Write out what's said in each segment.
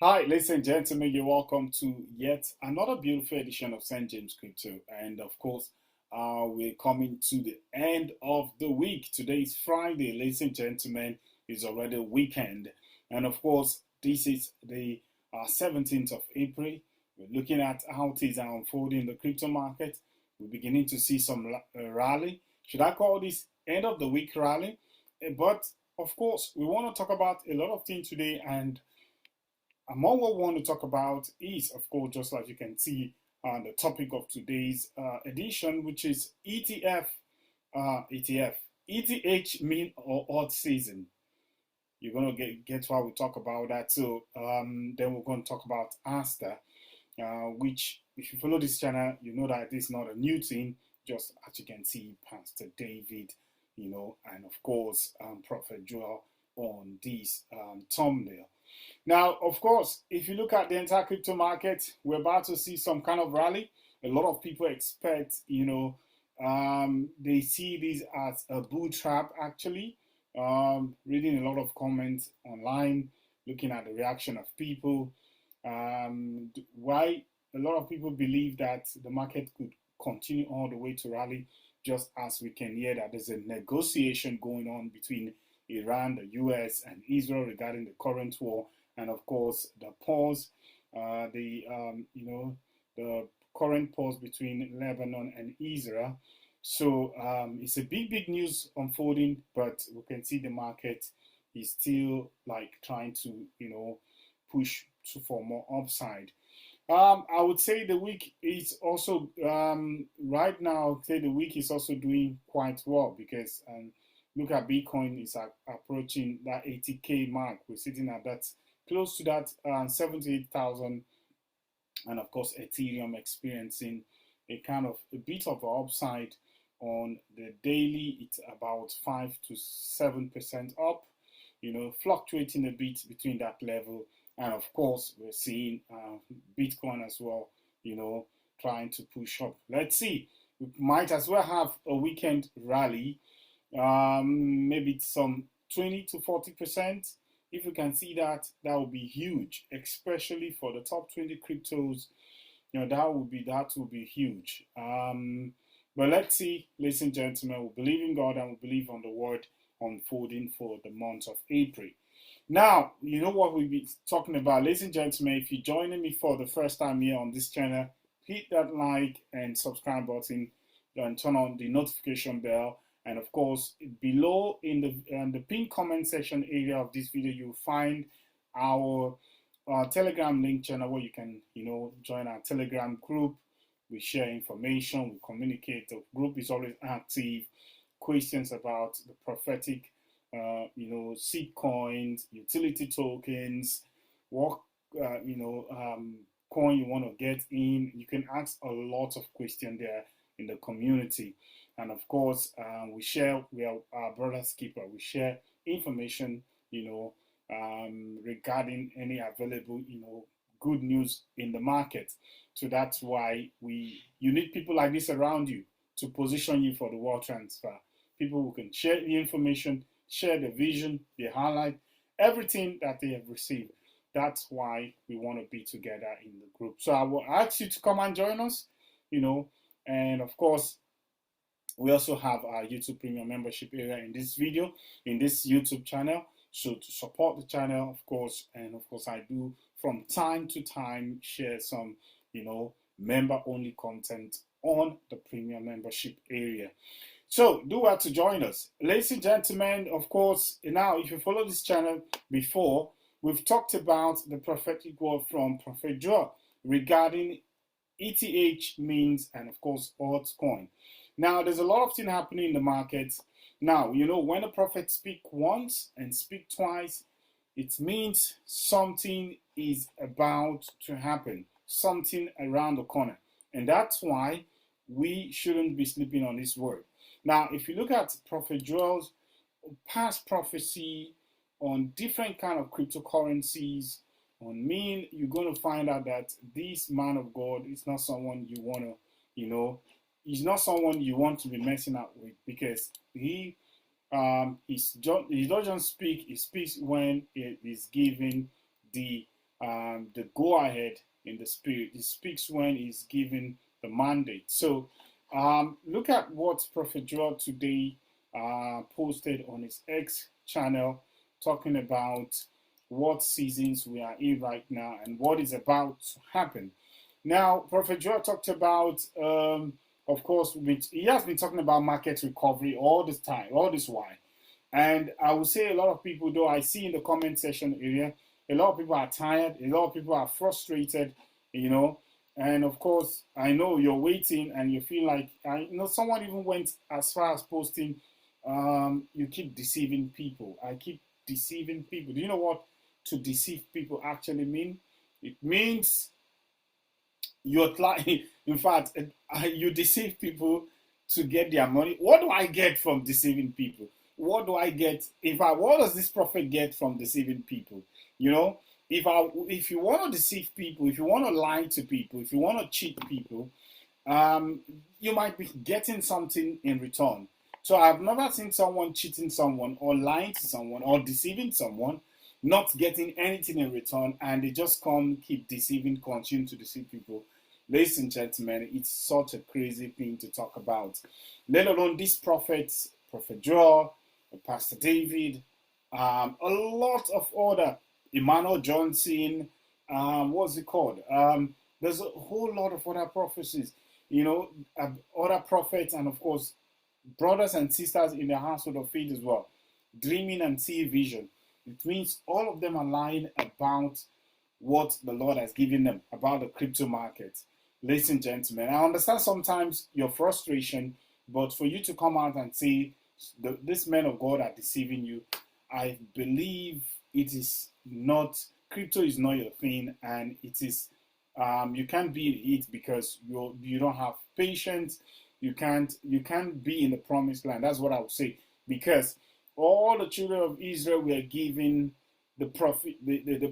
Hi, ladies and gentlemen, you're welcome to yet another beautiful edition of St.JamesCrypto. And of course, we're coming to the end of the week. Today is Friday, ladies and gentlemen. It's already weekend. And of course, this is the 17th of April. We're looking at how things are unfolding in the crypto market. We're beginning to see some rally. Should I call this end of the week rally? But of course, we want to talk about a lot of things today, and among what we want to talk about is, of course, just like you can see on the topic of today's edition, which is ETH mean or Altseason. You're going to get why we talk about that. So then we're going to talk about Astar, which, if you follow this channel, you know that this is not a new thing. Just as you can see, Pastor David, and of course, Prophet Joel on this thumbnail. Now, of course, if you look at the entire crypto market, we're about to see some kind of rally. A lot of people expect, they see this as a bull trap, actually. Reading a lot of comments online, looking at the reaction of people. Why a lot of people believe that the market could continue all the way to rally, just as we can hear that there's a negotiation going on between Iran, the US, and Israel regarding the current war, and of course the pause, the current pause between Lebanon and Israel. So it's a big news unfolding, but we can see the market is still like trying to push for more upside. I would say the week is also right now. Say the week is also doing quite well because look at Bitcoin is approaching that 80K mark. We're sitting at that close to that 78,000, and of course Ethereum experiencing a kind of a bit of an upside on the daily. It's about 5 to 7% up. Fluctuating a bit between that level. And of course, we're seeing Bitcoin as well, trying to push up. Let's see. We might as well have a weekend rally, maybe some 20 to 40%. If we can see that, that would be huge, especially for the top 20 cryptos. That would be huge. But let's see, ladies and gentlemen, we believe in God and we believe on the word unfolding for the month of April. Now, you know what we'll be talking about. Ladies and gentlemen, if you're joining me for the first time here on this channel, hit that like and subscribe button and turn on the notification bell. And of course, below in the pinned comment section area of this video, you'll find our Telegram link channel where you can, join our Telegram group. We share information, we communicate. The group is always active. Questions about the prophetic, seed coins, utility tokens, what coin you want to get in. You can ask a lot of questions there in the community, and of course, we are our brother's keeper. We share information, regarding any available, good news in the market. So that's why you need people like this around you to position you for the wire transfer. People who can share the information, share the vision, the highlight, everything that they have received. That's why we want to be together in the group. So I will ask you to come and join us, and of course, we also have our YouTube Premium membership area in this video, in this YouTube channel. So to support the channel, of course, and of course, I do from time to time share some, member-only content on the Premium membership area. So do well to join us. Ladies and gentlemen, of course, now if you follow this channel before, we've talked about the prophetic word from Prophet Joel regarding ETH means and of course altcoin. Now there's a lot of things happening in the market. Now, when a prophet speak once and speak twice, it means something is about to happen, something around the corner. And that's why we shouldn't be sleeping on this word. Now, if you look at Prophet Joel's past prophecy on different kind of cryptocurrencies, on meme, you're going to find out that this man of God is not someone you want to, he's not someone you want to be messing up with, because he doesn't speak. He speaks when it is given the the go-ahead in the spirit. He speaks when he's given the mandate. So look at what Prophet Joel today posted on his X channel, talking about what seasons we are in right now and what is about to happen. Now, Prophet Joel talked about, of course, he has been talking about market recovery all this time, all this while. And I would say a lot of people, though, I see in the comment section area, a lot of people are tired, a lot of people are frustrated, you know. And of course, I know you're waiting and you feel like, someone even went as far as posting, you keep deceiving people. I keep deceiving people. Do you know what to deceive people actually mean? It means you're like, in fact, you deceive people to get their money. What do I get from deceiving people? What do I get? What does this prophet get from deceiving people? You know, if you want to deceive people, if you want to lie to people, if you want to cheat people, you might be getting something in return. So I've never seen someone cheating someone or lying to someone or deceiving someone, not getting anything in return, and they just keep deceiving, continue to deceive people. Ladies and gentlemen, it's such a crazy thing to talk about. Let alone these prophets, Prophet Joel, Pastor David, a lot of other, Emmanuel Johnson, what's it called? There's a whole lot of other prophecies, other prophets, and of course, brothers and sisters in the household of faith as well, dreaming and seeing vision. It means all of them are lying about what the Lord has given them, about the crypto market. Ladies and gentlemen, I understand sometimes your frustration, but for you to come out and say, this men of God are deceiving you, I believe it is not, crypto is not your thing, and it is, you can't be in it because you don't have patience. You can't be in the promised land. That's what I would say, because all the children of Israel were given the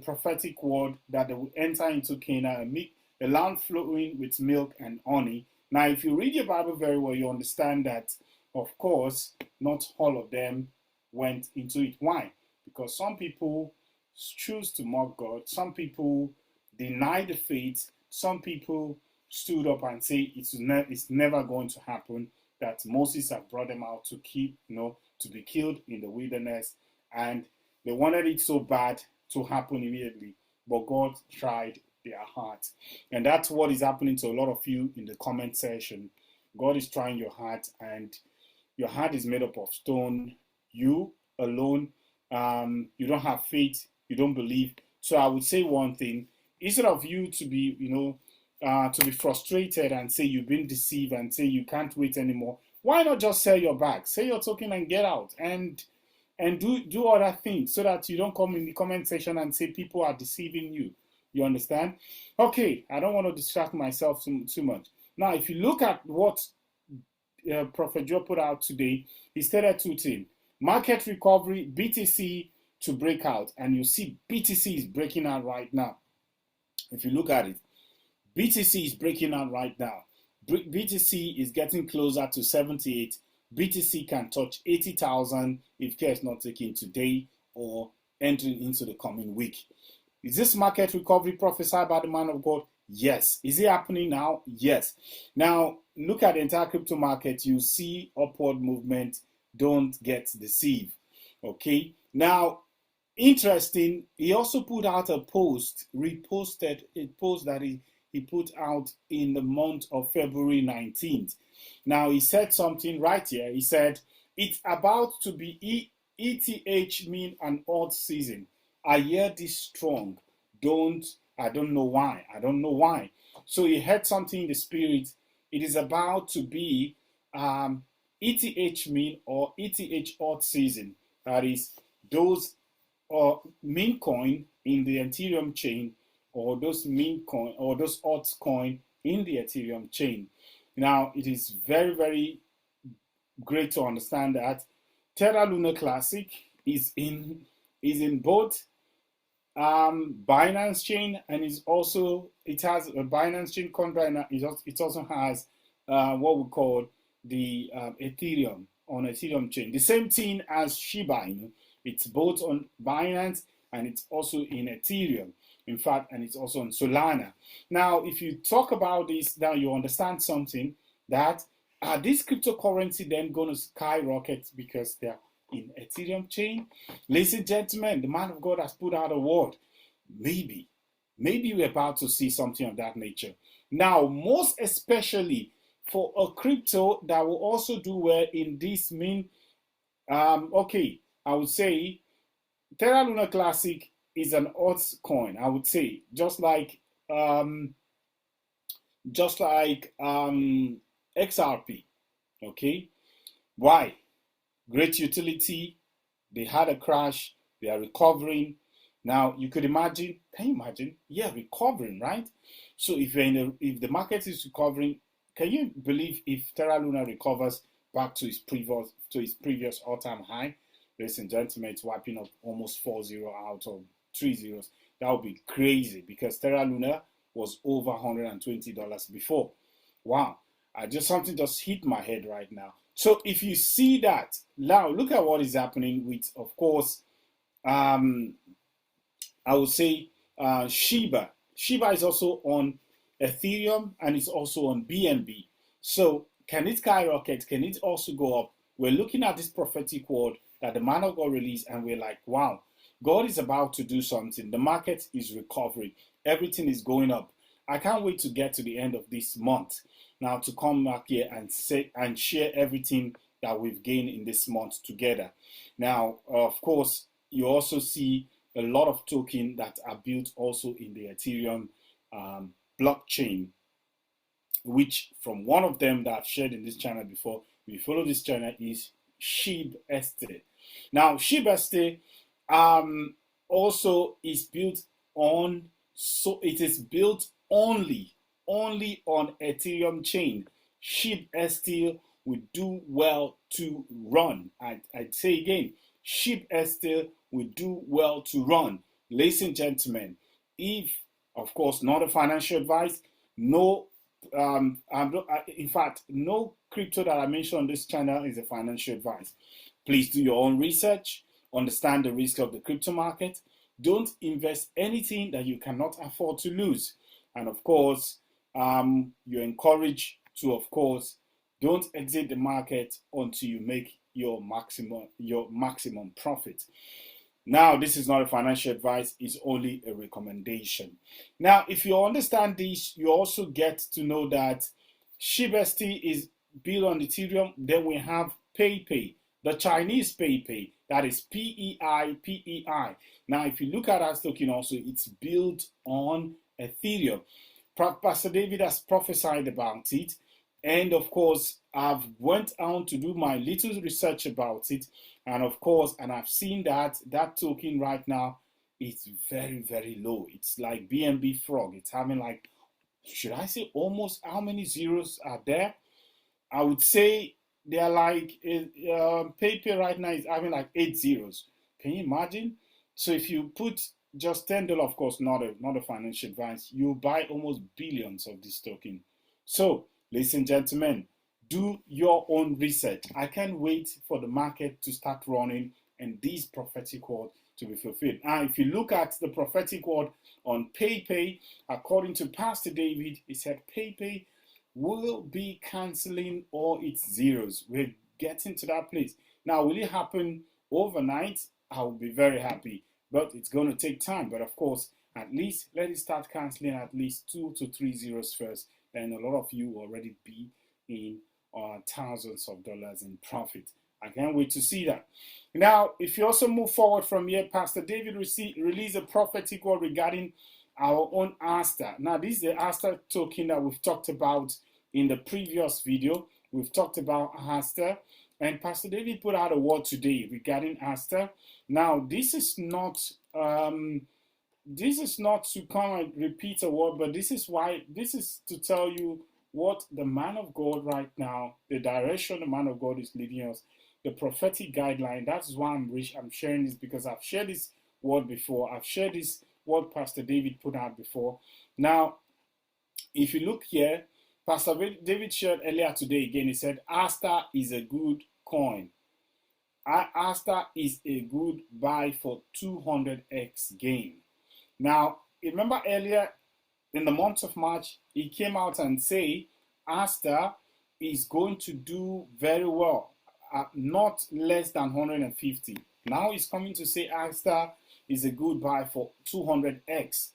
prophetic word that they will enter into Canaan and make a land flowing with milk and honey. Now, if you read your Bible very well, you understand that, of course, not all of them went into it. Why? Because some people choose to mock God. Some people deny the faith. Some people stood up and say it's never going to happen, that Moses had brought them out to to be killed in the wilderness, and they wanted it so bad to happen immediately, but God tried their heart. And that's what is happening to a lot of you in the comment section. God is trying your heart, and your heart is made up of stone. You alone, you don't have faith, you don't believe. So I would say one thing: instead of you to be, to be frustrated and say you've been deceived and say you can't wait anymore, why not just sell your bag, sell your token and get out and do other things, so that you don't come in the comment section and say people are deceiving you. You understand? Okay, I don't want to distract myself too much. Now, if you look at what Prophet Joe put out today, he stated two things: market recovery, BTC to break out, and you see BTC is breaking out right now. If you look at it, BTC is breaking out right now. BTC is getting closer to 78. BTC can touch 80,000 if care is not taken today or entering into the coming week. Is this market recovery prophesied by the man of God? Yes. Is it happening now? Yes. Now, look at the entire crypto market. You see upward movement. Don't get deceived. Okay. Now, interesting, he also put out a post, reposted a post that he put out in the month of February 19th. Now, he said something right here. He said, it's about to be ETH mean an Altseason. I hear this strong. I don't know why. So he heard something in the spirit. It is about to be ETH mean or ETH Altseason. That is, those meme coin in the Ethereum chain, or those meme coin or those altcoin in the Ethereum chain. Now, it is very, very great to understand that Teraluna Classic is in both Binance chain, and it has a Binance chain contract, and it also has what we call the Ethereum on Ethereum chain. The same thing as Shiba Inu. It's both on Binance and it's also in Ethereum. In fact, and it's also on Solana. Now, if you talk about this, now you understand something, that are these cryptocurrency then going to skyrocket because they're in Ethereum chain? Ladies and gentlemen, the man of God has put out a word. Maybe we're about to see something of that nature. Now, most especially for a crypto that will also do well in this okay, I would say Teraluna Classic is an altcoin. I would say just like XRP. Okay, why? Great utility. They had a crash. They are recovering. Now you could imagine. Can you imagine? Yeah, recovering, right? So if the market is recovering, can you believe if Teraluna recovers back to its previous all-time high? Ladies and gentlemen, it's wiping up almost 4-0 out of 3 zeros. That would be crazy because Teraluna was over $120 before. Wow, something just hit my head right now. So if you see that, now look at what is happening with, of course, I would say Shiba. Shiba is also on Ethereum and it's also on BNB. So can it skyrocket? Can it also go up? We're looking at this prophetic word that the man of God released, and we're like, wow, God is about to do something. The market is recovering. Everything is going up. I can't wait to get to the end of this month now to come back here and share everything that we've gained in this month together. Now, of course, you also see a lot of tokens that are built also in the Ethereum blockchain, which from one of them that I've shared in this channel before, if you follow this channel, is Xrpetf. Now, Xrpetf also is built on, so it is built only on Ethereum chain. Xrpetf will do well to run. I'd say again, Xrpetf will do well to run. Ladies and gentlemen, if, of course, not a financial advice, no, in fact, no crypto that I mentioned on this channel is a financial advice. Please do your own research, understand the risk of the crypto market. Don't invest anything that you cannot afford to lose. And of course, you're encouraged to, of course, don't exit the market until you make your maximum profit. Now, this is not a financial advice, it's only a recommendation. Now, if you understand this, you also get to know that Xrpetf is built on Ethereum. Then we have pepe, the Chinese pepe, that is PEI. Now, if you look at that token also, it's built on Ethereum. Pastor David has prophesied about it. And of course, I've went on to do my little research about it. And of course, and I've seen that token right now is very, very low. It's like BNB Frog. It's having like, should I say almost how many zeros are there? I would say they are like, pepe right now is having like 8 zeros. Can you imagine? So if you put just $10, of course, not a financial advice, you buy almost billions of this token. So, ladies and gentlemen, do your own research. I can't wait for the market to start running and these prophetic words to be fulfilled. Now, if you look at the prophetic word on pepe, according to Pastor David, he said pepe will be canceling all its zeros. We're getting to that place. Now, will it happen overnight? I will be very happy, but it's going to take time. But of course, at least let it start canceling at least 2 to 3 zeros first. Then a lot of you will already be in thousands of dollars in profit. I can't wait to see that. Now, if you also move forward from here, Pastor David released a prophetic word regarding our own Astar. Now, this is the Astar token that we've talked about in the previous video. We've talked about Astar, and Pastor David put out a word today regarding Astar. Now, this is not to come and repeat a word, but this is to tell you what the man of God right now, the direction the man of God is leading us, the prophetic guideline. That's why I'm sharing this, because I've shared this word before. I've shared this word Pastor David put out before. Now, if you look here, Pastor David shared earlier today again, he said, Astar is a good coin. Astar is a good buy for 200x gain. Now, remember earlier in the month of March, he came out and say Astar is going to do very well, not less than 150. Now he's coming to say Astar is a good buy for 200x.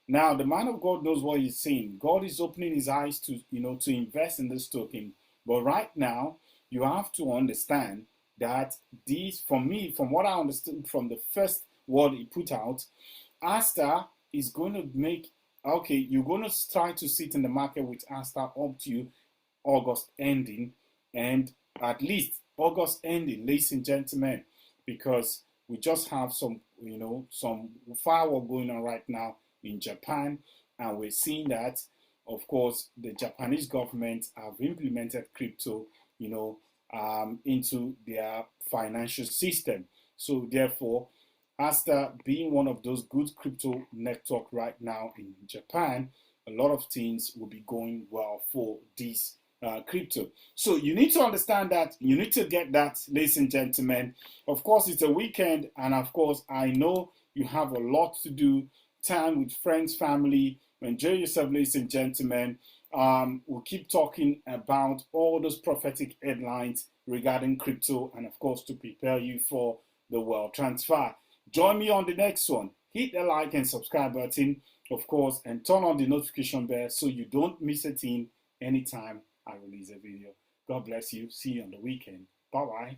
Now the man of God knows what he's saying. God is opening his eyes to to invest in this token. But right now, you have to understand that these, from what I understood from the first word he put out, Astar is going to make, okay, you're going to try to sit in the market with Astar up to August ending, and at least August ending, ladies and gentlemen, because we just have some firework going on right now in Japan, and we're seeing that, of course, the Japanese government have implemented crypto, into their financial system. So therefore, Astar being one of those good crypto network right now in Japan, a lot of things will be going well for this crypto. So you need to understand that. You need to get that, ladies and gentlemen. Of course, it's a weekend, and of course, I know you have a lot to do. Time with friends, family. Enjoy yourself, ladies and gentlemen. We'll keep talking about all those prophetic headlines regarding crypto, and of course, to prepare you for the world transfer. Join me on the next one. Hit the like and subscribe button, of course, and turn on the notification bell so you don't miss a thing anytime I release a video. God bless you. See you on the weekend. Bye-bye.